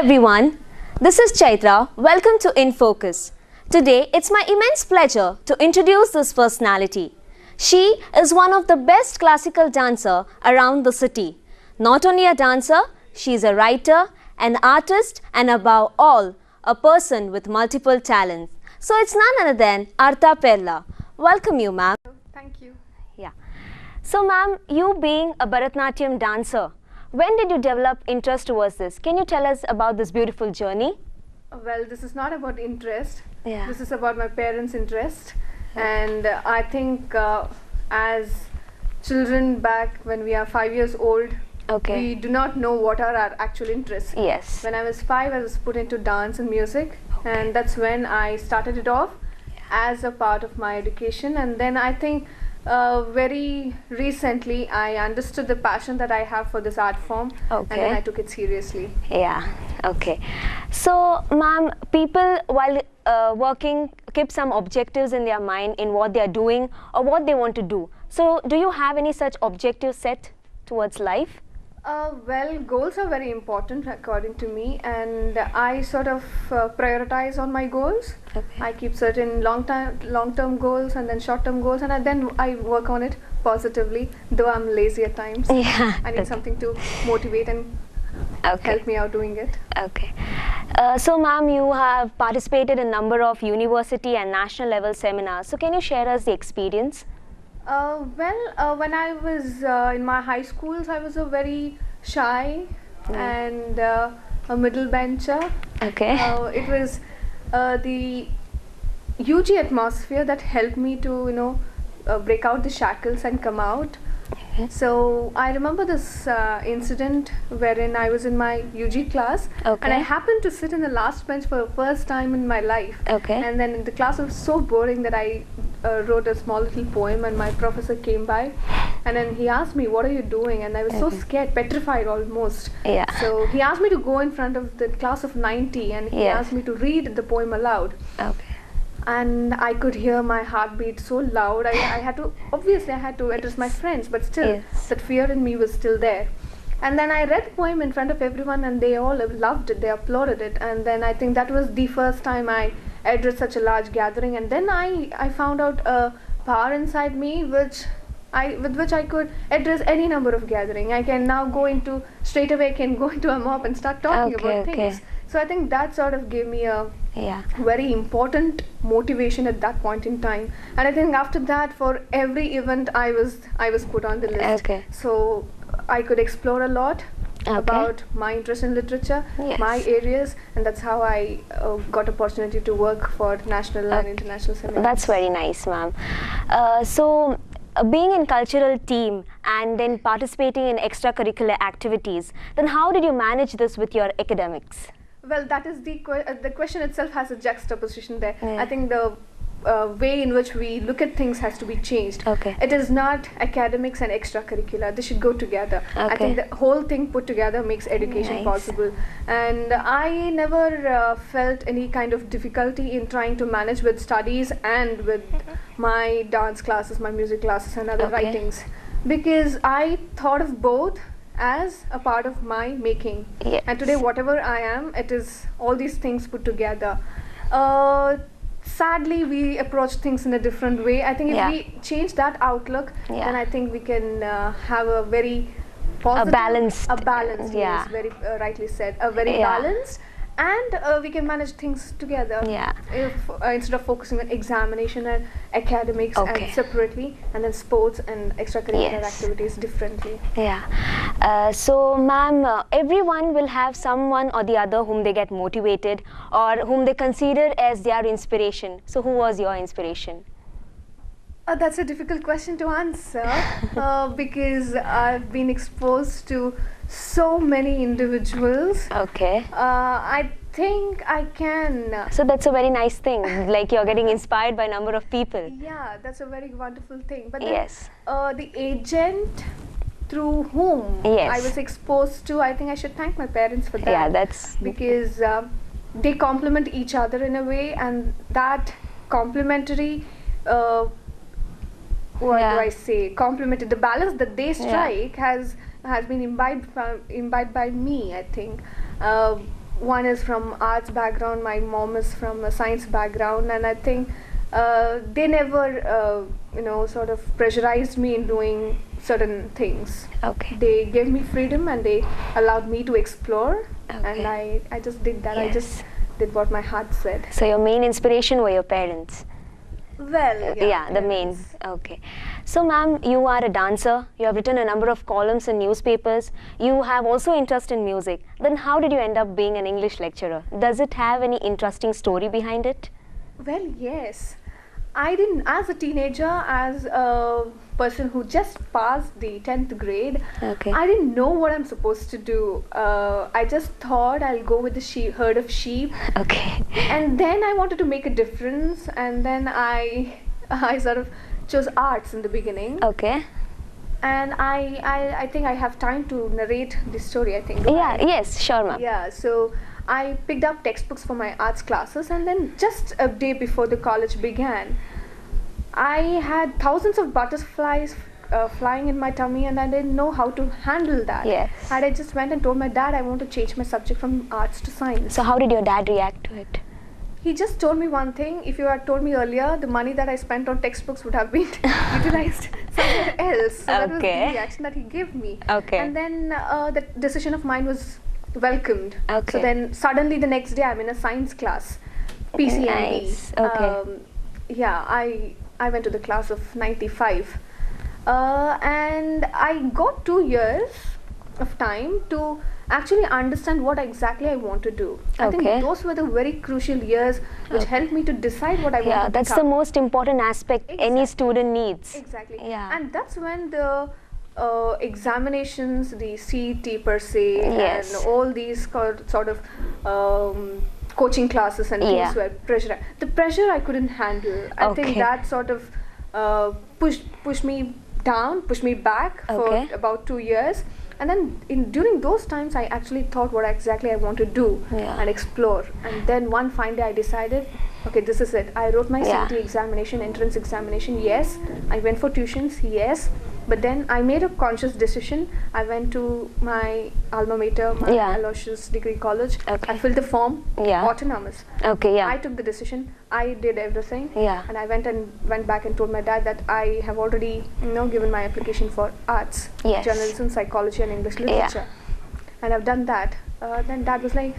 everyone, this is Chaithra. Welcome to INFOCUS. Today, it's my immense pleasure to introduce this personality. She is one of the best classical dancer around the city. Not only a dancer, she is a writer, an artist, and above all, a person with multiple talents. So it's none other than Artha Perla. Welcome you, ma'am. Thank you. Yeah. So, ma'am, you being a Bharatnatyam dancer, when did you develop interest towards this? Can you tell us about this beautiful journey? Well, this is not about interest. Yeah. This is about my parents' interest. And I think as children back when we are 5 years old, we do not know what are our actual interests. Yes. When I was 5, I was put into dance and music. And that's when I started it off as a part of my education. And then I think very recently I understood the passion that I have for this art form, and then I took it seriously. Yeah, okay. So, ma'am, people while working keep some objectives in their mind in what they are doing or what they want to do. So, do you have any such objectives set towards life? Well, goals are very important according to me, and I sort of prioritize on my goals. Okay. I keep certain long-term goals and then short-term goals, and then I work on it positively, though I'm lazy at times. Yeah. I need something to motivate and help me out doing it. Okay. So, ma'am, you have participated in a number of university and national level seminars. So, can you share us the experience? When I was in my high schools, I was a very shy and a middle bencher. Okay. It was the UG atmosphere that helped me to, break out the shackles and come out. Okay. So I remember this incident wherein I was in my UG class, and I happened to sit in the last bench for the first time in my life. Okay. And then the class was so boring that I wrote a small little poem, and my professor came by, and then he asked me, "What are you doing?" And I was so scared, petrified almost. Yeah. So he asked me to go in front of the class of 90, and he asked me to read the poem aloud. Okay. And I could hear my heartbeat so loud. I had to address my friends, but still that fear in me was still there. And then I read the poem in front of everyone, and they all loved it, they applauded it. And then I think that was the first time I addressed such a large gathering. And then I found out a power inside me with which I could address any number of gathering. I can now straight away go into a mob and start talking about things. So I think that sort of gave me a very important motivation at that point in time. And I think after that, for every event I was put on the list. Okay. So I could explore a lot about my interest in literature, my areas, and that's how I got opportunity to work for national and international seminars. That's very nice, ma'am. So being in cultural team and then participating in extracurricular activities, then how did you manage this with your academics? Well, that is the question itself has a juxtaposition there. I think the way in which we look at things has to be changed. It is not academics and extracurricular. They should go together. I think the whole thing put together makes education possible. And I never felt any kind of difficulty in trying to manage with studies and with my dance classes, my music classes, and other writings, because I thought of both as a part of my making. And today, whatever I am, it is all these things put together. Sadly, we approach things in a different way. I think if we change that outlook, then I think we can have a very positive, a balanced, yes, very rightly said, a very balanced, and we can manage things together. If instead of focusing on examination and academics and separately, and then sports and extracurricular activities differently. So, ma'am, everyone will have someone or the other whom they get motivated or whom they consider as their inspiration. So, who was your inspiration? That's a difficult question to answer because I've been exposed to so many individuals. I think I can. So that's a very nice thing. Like you're getting inspired by a number of people. Yeah, that's a very wonderful thing. But then, the agent through whom I was exposed to, I think I should thank my parents for that. Yeah, that's because they complement each other in a way, and that complementary. What do I say? Complemented the balance that they strike has been imbibed by me. I think one is from arts background, my mom is from a science background, and I think they never sort of pressurized me in doing certain things. Okay. They gave me freedom and they allowed me to explore, Okay. and I just did that. I Yes. just did what my heart said. So your main inspiration were your parents? Well, The main. Okay. So ma'am, you are a dancer. You have written a number of columns in newspapers. You have also interest in music. Then how did you end up being an English lecturer? Does it have any interesting story behind it? Well, yes. I didn't, as a teenager, as a person who just passed the 10th grade, Okay. I didn't know what I'm supposed to do. I just thought I'll go with the herd of sheep. Okay. And then I wanted to make a difference, and then I sort of chose arts in the beginning. Okay. And I think I have time to narrate the story, I think. Yeah, yes, sure ma'am. Yeah, so I picked up textbooks for my arts classes, and then just a day before the college began, I had thousands of butterflies flying in my tummy, and I didn't know how to handle that. Yes. And I just went and told my dad I want to change my subject from arts to science. So how did your dad react to it? He just told me one thing: if you had told me earlier, the money that I spent on textbooks would have been utilized somewhere else. So that was the Okay. reaction that he gave me. Okay. And then the decision of mine was welcomed. Okay. So then suddenly the next day I'm in a science class, PCMB. Nice. Okay. Yeah, I went to the class of 95, and I got 2 years of time to actually understand what exactly I want to do. I Okay. think those were the very crucial years which helped me to decide what I want Yeah, to that's the become. most important aspect any Exactly. student needs. Exactly. Yeah. And that's when the examinations, the CET per se, Yes. and all these sort of coaching classes and things Yeah. were pressure. The pressure I couldn't handle. I think Okay. that sort of pushed me down, pushed me back Okay. for about 2 years. And then during those times, I actually thought what exactly I want to do Yeah. and explore. And then one fine day I decided, okay, this is it. I wrote my Yeah. CET examination, entrance examination, yes. I went for tuitions, yes. But then I made a conscious decision. I went to my alma mater, my Yeah. Aloysius Degree College. Okay. I filled the form, Yeah. autonomous. Okay, yeah. I took the decision. I did everything. Yeah. And I went back and told my dad that I have already, given my application for arts, Yes. journalism, psychology, and English literature. And I've done that. Then dad was like,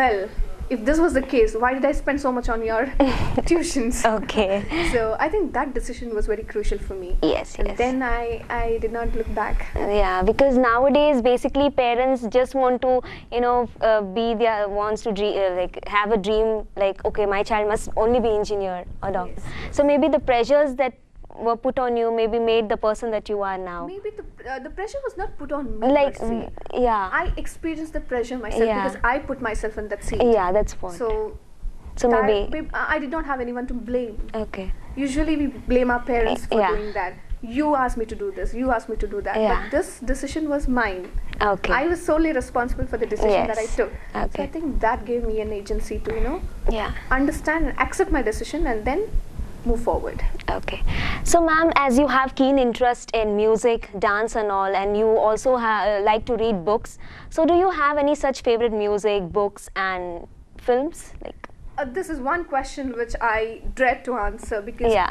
well, if this was the case, why did I spend so much on your tuitions? Okay. So I think that decision was very crucial for me. Yes, And yes. then I did not look back. Yeah, because nowadays basically parents just want to, wants to have a dream like, okay, my child must only be engineer or doctor. Yes. So maybe the pressures that were put on you maybe made the person that you are now. Maybe the pressure was not put on me Like, per se. yeah. I experienced the pressure myself Yeah. because I put myself in that seat. Yeah, that's what. So So maybe. I did not have anyone to blame. Okay. Usually we blame our parents for Yeah. doing that. You asked me to do this, you asked me to do that. Yeah. But this decision was mine. Okay. I was solely responsible for the decision that I Yes. took. So Okay. I think that gave me an agency to, Yeah. understand and accept my decision and then move forward. Okay. So ma'am, as you have keen interest in music, dance and all, and you also like to read books, so do you have any such favorite music, books and films? Like, This is one question which I dread to answer because yeah.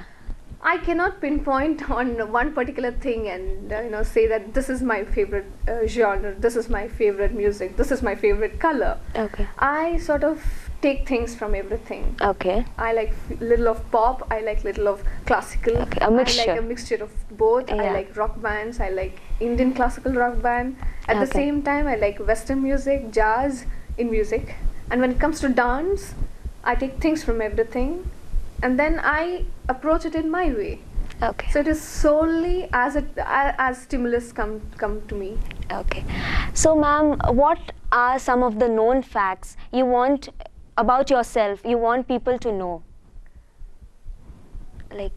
I cannot pinpoint on one particular thing and say that this is my favorite genre, this is my favorite music, this is my favorite color. Okay. I sort of take things from everything. Okay. I like little of pop, I like little of classical. Okay, a mixture. I like a mixture of both. Yeah. I like rock bands, I like Indian classical rock band. At the Okay. same time, I like Western music, jazz in music. And when it comes to dance, I take things from everything and then I approach it in my way. Okay. So it is solely as stimulus come to me. Okay. So ma'am, what are some of the known facts you want about yourself, you want people to know? Like,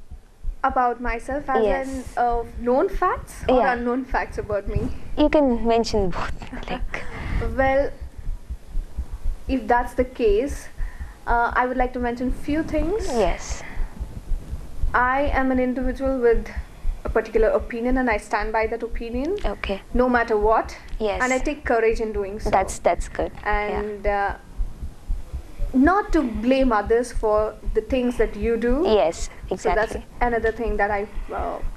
About myself as Yes. in known facts or Yeah. unknown facts about me? you can mention both. Like, Well, if that's the case, I would like to mention few things. yes. I am an individual with a particular opinion and I stand by that opinion Okay. no matter what. Yes. And I take courage in doing so. That's good. Yeah. And not to blame others for the things that you do. Yes, exactly. So that's another thing that I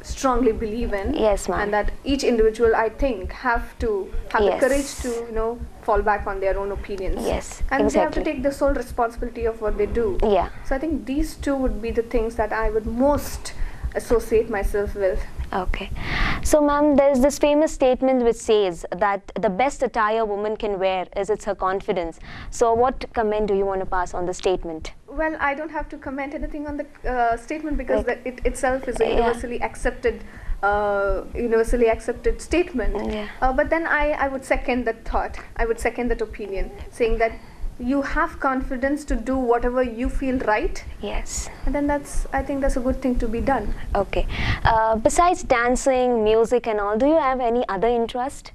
strongly believe in. Yes, ma'am. And that each individual, I think, have to have the courage to, fall back on their own opinions. Yes, and exactly. they have to take the sole responsibility of what they do. Yeah. So I think these two would be the things that I would most associate myself with. Okay. So ma'am, there is this famous statement which says that the best attire woman can wear is her confidence. So what comment do you want to pass on the statement? Well, I don't have to comment anything on the statement, because it itself is a universally accepted statement. Yeah. But then I would second that thought. I would second that opinion, saying that you have confidence to do whatever you feel right. Yes. And then I think that's a good thing to be done. Okay. Besides dancing, music and all, do you have any other interest?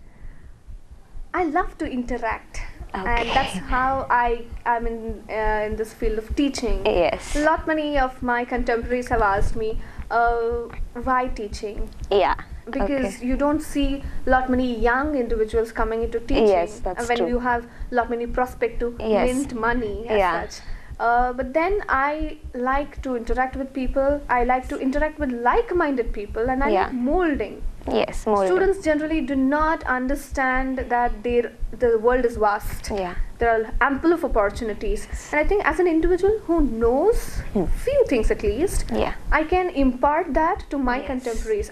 I love to interact. Okay. And that's how I am in this field of teaching. Yes. Many of my contemporaries have asked me, why teaching? Yeah. Because you don't see many young individuals coming into teaching. Yes, that's when true. you have many prospect to mint money as such. But then I like to interact with people. I like to interact with like-minded people, and I like molding. Yes, molding. Students generally do not understand that the world is vast. Yeah. There are ample of opportunities, and I think as an individual who knows few things at least, I can impart that to my contemporaries,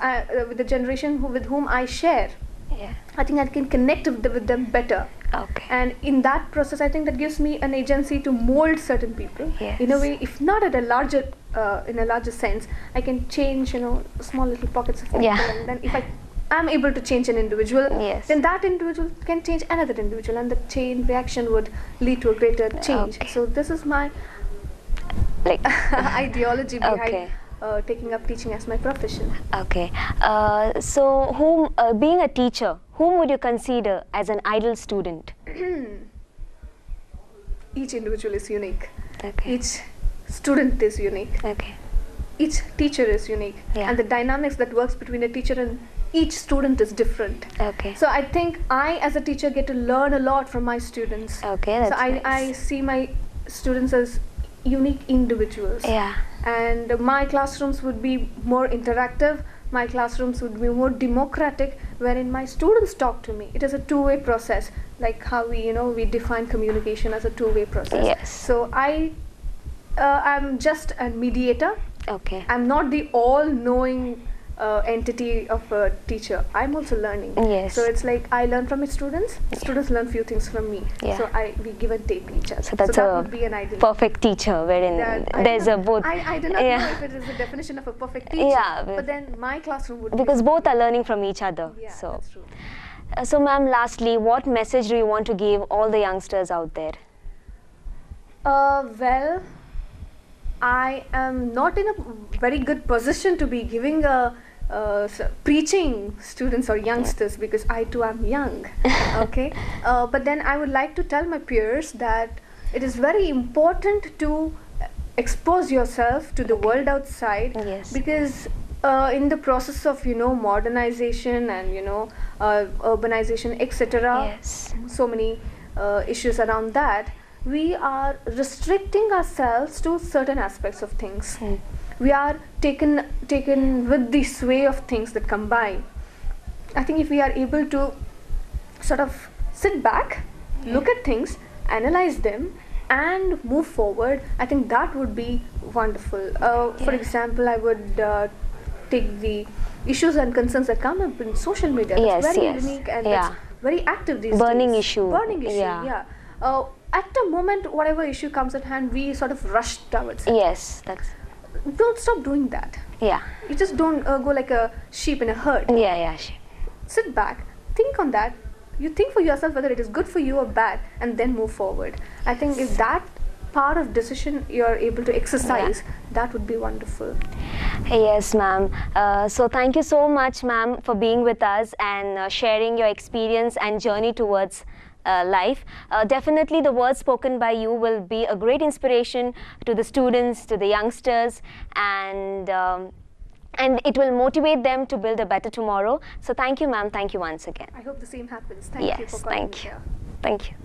with the generation with whom I share. Yeah. I think I can connect with them better. Okay. And in that process, I think that gives me an agency to mold certain people. Yes. In a way, if not at a larger, in a larger sense, I can change, small little pockets of people. And then if I am able to change an individual, then that individual can change another individual, and the chain reaction would lead to a greater change. Okay. So this is my ideology behind taking up teaching as my profession. Okay. So being a teacher, whom would you consider as an ideal student? Each individual is unique. Okay. Each student is unique. Okay. Each teacher is unique. And the dynamics that works between a teacher and each student is different. Okay. So I think I, as a teacher, get to learn a lot from my students. Okay, that's nice. I see my students as unique individuals. Yeah. And my classrooms would be more interactive. My classrooms would be more democratic, wherein my students talk to me. It is a two-way process, like how we define communication as a two-way process. Yes. So I'm just a mediator. Okay. I'm not the all-knowing entity of a teacher. I'm also learning. Yes. So it's like I learn from my students. Students learn few things from me. Yeah. So we give and take each other. So that would be an ideal. Perfect teacher, wherein there's a both. I do not know if it is a definition of a perfect teacher. Yeah. But then my classroom would because both are learning from each other. Yeah, so. that's true. So ma'am, lastly, what message do you want to give all the youngsters out there? Well, I am not in a very good position to be giving preaching students or youngsters, because I too am young. Okay. But then I would like to tell my peers that it is very important to expose yourself to the world outside. Yes. Because in the process of modernization and urbanization, etc. Yes. So many issues around that. We are restricting ourselves to certain aspects of things. We are taken with the sway of things that come by. I think if we are able to sort of sit back, look at things, analyze them, and move forward, I think that would be wonderful. For example, I would take the issues and concerns that come up in social media. That's very unique and that's very active these days. Burning issue. Yeah. At the moment, whatever issue comes at hand, we sort of rush towards it. Yes, Don't stop doing that. Yeah. You just don't go like a sheep in a herd. Yeah. Sit back, think on that. You think for yourself whether it is good for you or bad, and then move forward. I think if that power of decision you're able to exercise, that would be wonderful. Yes, ma'am. So thank you so much, ma'am, for being with us and sharing your experience and journey towards life. Definitely the words spoken by you will be a great inspiration to the students, to the youngsters, and it will motivate them to build a better tomorrow. So thank you, ma'am. Thank you once again. I hope the same happens. Thank you for calling me here. Thank you.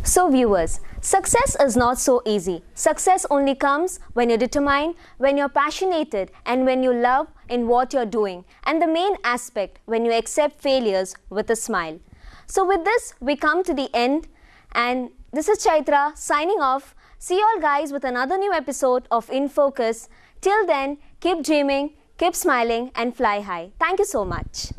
So viewers, success is not so easy. Success only comes when you're determined, when you're passionate, and when you love in what you're doing. And the main aspect, when you accept failures with a smile. So with this, we come to the end. And this is Chaithra signing off. See you all guys with another new episode of INFOCUS. Till then, keep dreaming, keep smiling and fly high. Thank you so much.